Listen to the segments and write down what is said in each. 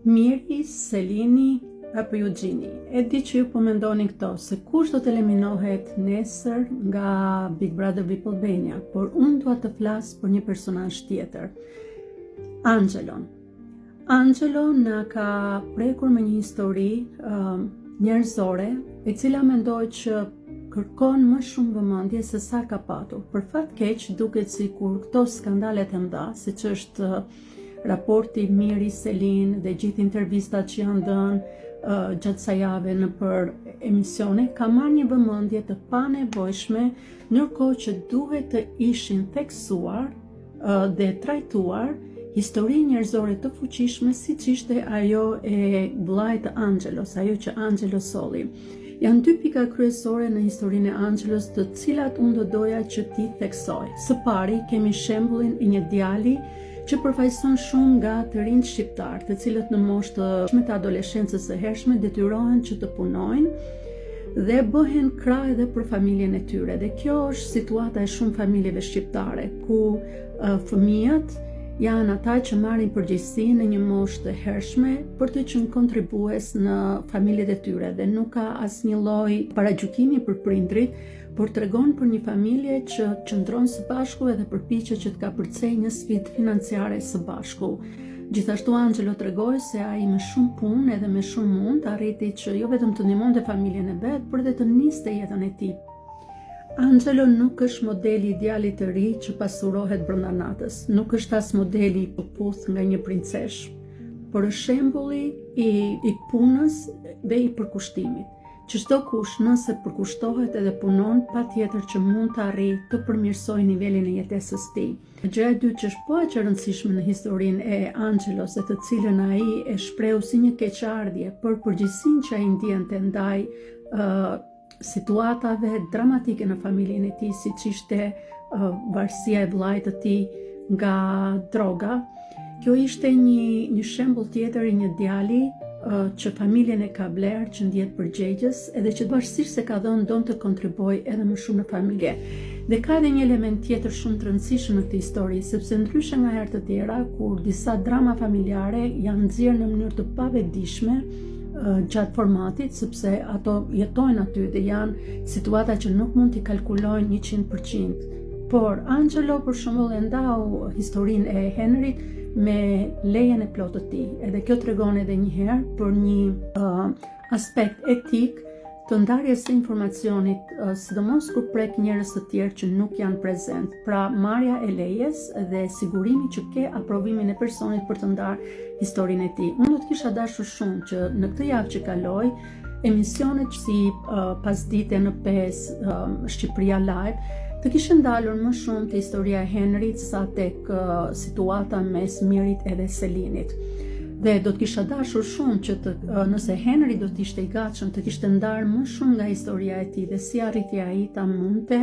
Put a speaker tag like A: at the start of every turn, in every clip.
A: Miri, Selini apo Eugenie. E di që ju po mendoni këto, se kush do të eliminohet nesër nga Big Brother VIP Albania, por unë dua të flas për një personazh tjetër. Angelo na ka prekur me një histori njerëzore, e cila mendoj që kërkon më shumë vëmendje se sa ka patur. Për fat keq duket sikur këto skandalet e mëdha, siç është raporti Miri, Selin dhe gjithë intervistat që janë dhënë gjatë kësaj jave në për emisione, ka marrë një vëmendje të panevojshme, ndërkohë që duhet të ishin theksuar dhe trajtuar histori njerëzore të fuqishme, siç ishte ajo e vllait të Angelos, ajo që Angelo solli. Janë dy pika kryesore në historinë e Angelos, të cilat unë do doja që ti theksoj. Së pari kemi shembullin e një djali që përfaqëson shumë nga të rinjt shqiptar, të cilët në moshë të adoleshencës së hershme detyrohen që të punojnë dhe bëhen krah edhe për familjen e tyre. Dhe kjo është situata e shumë familjeve shqiptare, ku fëmijët janë ata që marrin përgjegjësinë në një moshë të hershme për të qenë kontribues në familjet e tyre, dhe nuk ka asnjë lloj paragjykimi për prindrit, por tregon për një familje që qëndron së bashku edhe përpiqet që të kapërcej një sfidë financiare së bashku. Gjithashtu Angelo tregoi se ai me shumë punë edhe me shumë mund arriti që jo vetëm të ndihmonte familjen e vet, por edhe të niste jetën e tij. Angelo nuk është modeli i djalit të ri që pasurohet brenda natës, nuk është as modeli i poputh nga një princesh, por është shembulli i punës dhe i përkushtimit, që çdo kush nëse përkushtohet edhe punon, patjetër që mund të arrijë të përmirësojë nivelin e jetesës së tij. Gjëja e dytë që është po aq e rëndësishme në historinë e Angelos, e të cilën ai e shprehu si një keqardhje për përgjegjësinë që ai ndjente ndaj situatave dramatike në familjen e tij, siç ishte varësia e vllait të tij nga droga. Kjo ishte një shembull tjetër i një djali që familjen e ka bler, që ndjet përgjegjës, edhe që pavarësisht se ka dhënë don të kontribuojë edhe më shumë në familje. Dhe ka edhe një element tjetër shumë të rëndësishëm në këtë histori, sepse ndryshe nga herë të tjera, kur disa drama familjare janë nxjerrë në mënyrë të pavetdijshme gjatë formatit, sepse ato jetojnë aty dhe janë situata që nuk mund t'i kalkulojnë 100%. Por Angelo për shembull e ndau historinë e Henryt me lejen e plotë të tij. Edhe kjo tregon edhe një herë për një aspekt etik të ndarjes së informacionit, sidomos kur prek njerëz të tjerë që nuk janë prezent. Pra marrja e lejes dhe sigurimi që ke aprovimin e personit për të ndarë historinë e tij. Unë do të kisha dashur shumë që në këtë javë që kaloi, emisionet si Pasdite në 5, Shqipëria Live, të kishin dalur më shumë te historia e Henryt sa tek situata mes Mirit edhe Selinit. Dhe do të kisha dashur shumë që nëse Henry do të ishte i gatshëm të kishte ndarë më shumë nga historia e tij dhe si arriti ai ta munte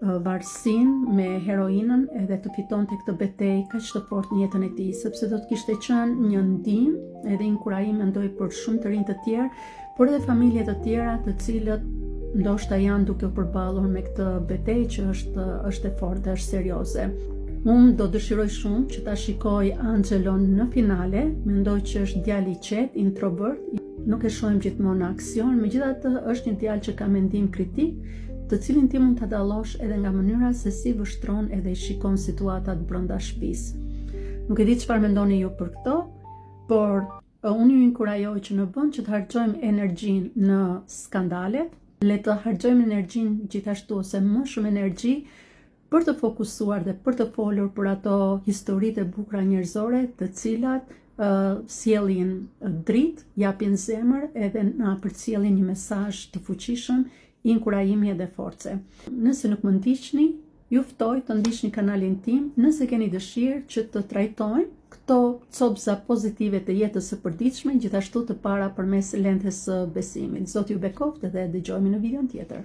A: varësinë me heroinën edhe të fitonte këtë betejë kaq të fortë në jetën e tij, sepse do të kishte qenë një ndihmë edhe inkurajim mendoj për shumë të rinj të tjerë, por edhe familje të tjera të cilët ndoshta janë duke u përballur me këtë betejë që është e fortë dhe është serioze. Unë do dëshiroj shumë që ta shikoj Angelon në finale, mendoj që është djali i qetë, introvert, nuk e shohim gjithmonë në aksion, megjithatë është një djalë që ka mendim kritik, të cilin ti mund ta dallosh edhe nga mënyra se si vështron edhe i shikon situatat brenda shtëpisë. Nuk e di çfarë mendoni ju për këto, por unë ju inkurajoj që në vend që të harxojmë energjinë në skandalet, le të harxojmë energjinë gjithashtu ose më shumë energji për të fokusuar dhe për të folur për ato historitë e bukura njerëzore, të cilat sjellin dritë, japin zemër edhe na përcjellin një mesazh të fuqishëm, inkurajimi edhe force. Nëse nuk më ndiqni, ju ftoj të ndiqni kanalin tim, nëse keni dëshirë që të trajtojmë këto copëza pozitive të jetës së përditshme, gjithashtu të para përmes lentes së besimit. Zoti ju bekoft dhe dëgjojmë në videon tjetër.